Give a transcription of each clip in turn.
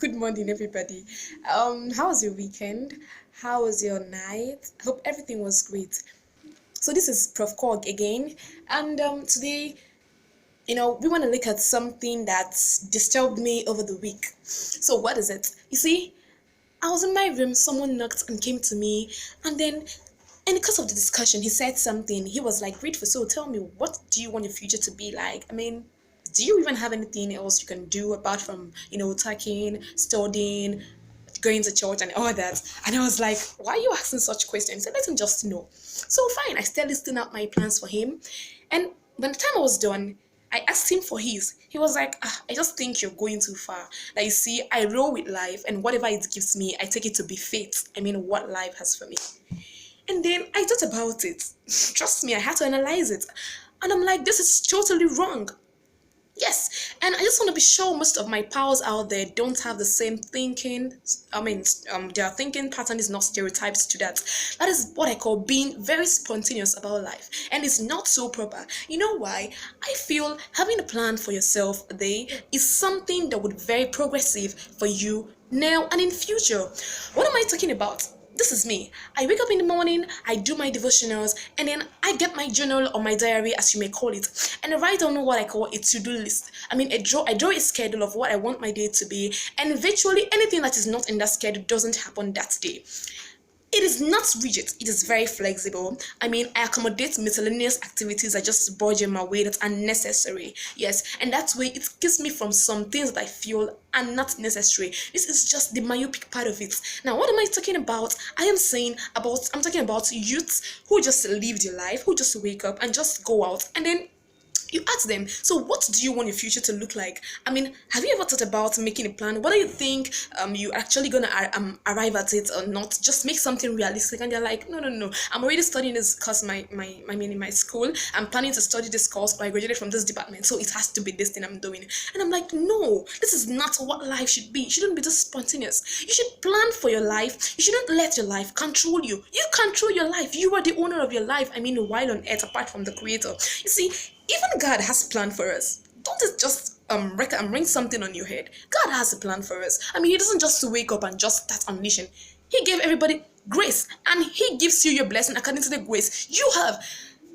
Good morning, everybody. How was your weekend? How was your night? I hope everything was great. So this is Prof. Cog again, and today, we want to look at something that's disturbed me over the week. So what is it? You see, I was in my room, someone knocked and came to me, and then, in the course of the discussion, he said something. He was like, "Grateful, so tell me, what do you want your future to be like? I mean, do you even have anything else you can do apart from, talking, studying, going to church and all that?" And I was like, "Why are you asking such questions?" He said, "Let him just know." So fine, I started listing out my plans for him. And by the time I was done, I asked him for his. He was like, "I just think you're going too far. Like, you see, I roll with life, and whatever it gives me, I take it to be fate. I mean, what life has for me." And then I thought about it. Trust me, I had to analyze it. And I'm like, this is totally wrong. Yes, and I just want to be sure most of my pals out there don't have the same thinking. Their thinking pattern is not stereotypes to that. That is what I call being very spontaneous about life, and it's not so proper. You know why? I feel having a plan for yourself a day is something that would be very progressive for you now and in future. What am I talking about? This is me. I wake up in the morning, I do my devotionals, and then I get my journal or my diary, as you may call it, and I write down what I call a to-do list. I draw a schedule of what I want my day to be, and virtually anything that is not in that schedule doesn't happen that day. It is not rigid, it is very flexible. I accommodate miscellaneous activities I just budget my way that are necessary. Yes, and that way it keeps me from some things that I feel are not necessary. This is just the myopic part of it. Now, what am I talking about? I'm talking about youths who just live their life, who just wake up and just go out, and then you ask them, so what do you want your future to look like? Have you ever thought about making a plan? What do you think you actually gonna arrive at it or not? Just make something realistic. And they're like, no, no, no, I'm already studying this course, in my school. I'm planning to study this course, but I graduated from this department, so it has to be this thing I'm doing. And I'm like, no, this is not what life should be. It shouldn't be this spontaneous. You should plan for your life. You shouldn't let your life control you. You control your life. You are the owner of your life, while on earth, apart from the creator. You see, even God has a plan for us. Don't it just ring something on your head. God has a plan for us. He doesn't just wake up and just start unleashing. He gave everybody grace, and He gives you your blessing according to the grace you have.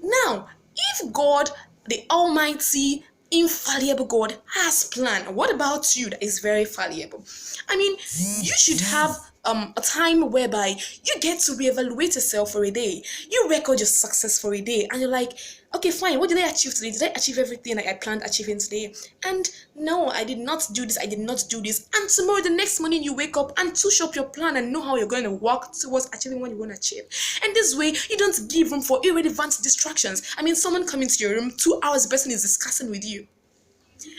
Now, if God, the Almighty, infallible God, has plan, what about you that is very fallible? You should have a time whereby you get to reevaluate yourself for a day. You record your success for a day, and you're like, okay, fine, what did I achieve today? Did I achieve everything I planned achieving today? And no, I did not do this, I did not do this. And tomorrow, the next morning, you wake up and touch up your plan and know how you're going to work towards achieving what you want to achieve. And this way, you don't give room for irrelevant distractions. Someone coming to your room, 2 hours, the person is discussing with you.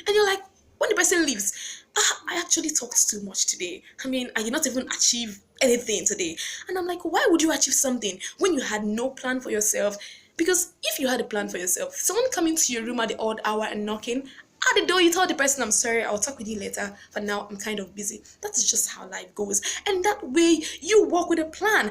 And you're like, when the person leaves, I actually talked too much today. I did not even achieve anything today. And I'm like, why would you achieve something when you had no plan for yourself? Because if you had a plan for yourself, someone coming to your room at the odd hour and knocking at the door, you tell the person, "I'm sorry, I'll talk with you later. For now, I'm kind of busy." That is just how life goes. And that way, you work with a plan.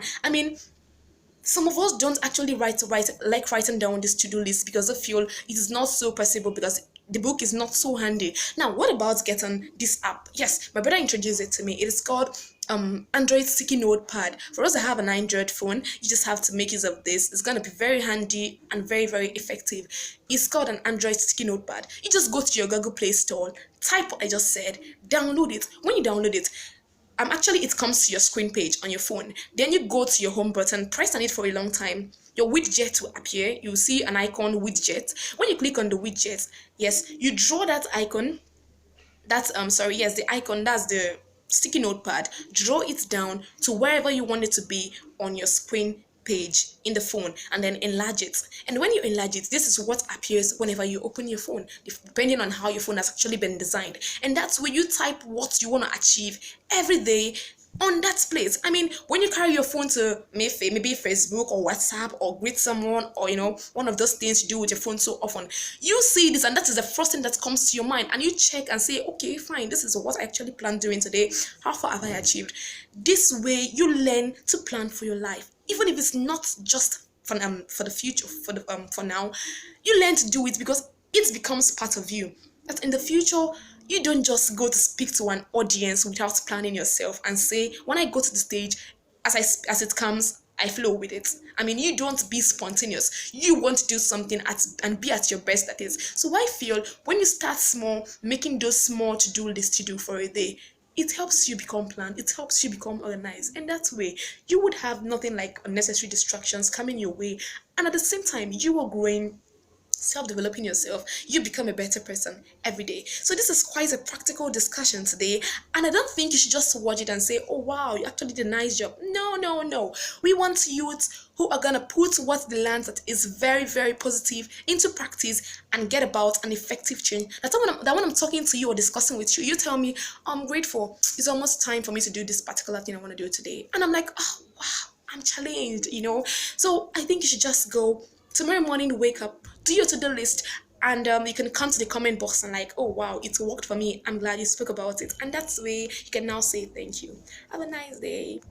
Some of us don't actually like writing down this to-do list because they feel it is not so possible because the book is not so handy. Now, what about getting this app? Yes, my brother introduced it to me. It is called Android Sticky Notepad. For us to have an Android phone, you just have to make use of this. It's gonna be very handy and very, very effective. It's called an Android Sticky Notepad. You just go to your Google Play Store, type what I just said, download it. When you download it, it comes to your screen page on your phone. Then you go to your home button, press on it for a long time. Your widget will appear. You'll see an icon widget. When you click on the widget, yes, you draw that icon. The icon, that's the sticky notepad. Draw it down to wherever you want it to be on your screen page in the phone, and then enlarge it. And when you enlarge it, this is what appears whenever you open your phone, depending on how your phone has actually been designed. And that's where you type what you want to achieve every day on that place. When you carry your phone to maybe Facebook or WhatsApp or greet someone, or one of those things you do with your phone so often, you see this, and that is the first thing that comes to your mind, and you check and say, okay, fine, this is what I actually planned doing today. How far have I achieved? This way, you learn to plan for your life, even if it's not just for the future, for now. You learn to do it because it becomes part of you. That in the future, You don't just go to speak to an audience without planning yourself and say, when I go to the stage, as it comes, I flow with it. I mean, you don't be spontaneous. You want to do something and be at your best at it. So I feel when you start small, making those small to-do lists to do for a day, it helps you become planned, it helps you become organized, and that way you would have nothing like unnecessary distractions coming your way, and at the same time you are growing, self-developing yourself, you become a better person every day. So this is quite a practical discussion today, and I don't think you should just watch it and say, oh wow, you actually did a nice job. No, no, no. We want youths who are gonna put what they learned that is very, very positive into practice and get about an effective change. That when I'm talking to you or discussing with you, you tell me, I'm grateful, it's almost time for me to do this particular thing I want to do today, and I'm like, oh wow, I'm challenged. So I think you should just go tomorrow morning, wake up, do your to-do list, and you can come to the comment box and like, oh wow, it worked for me, I'm glad you spoke about it, and that's the way you can now say thank you. Have a nice day.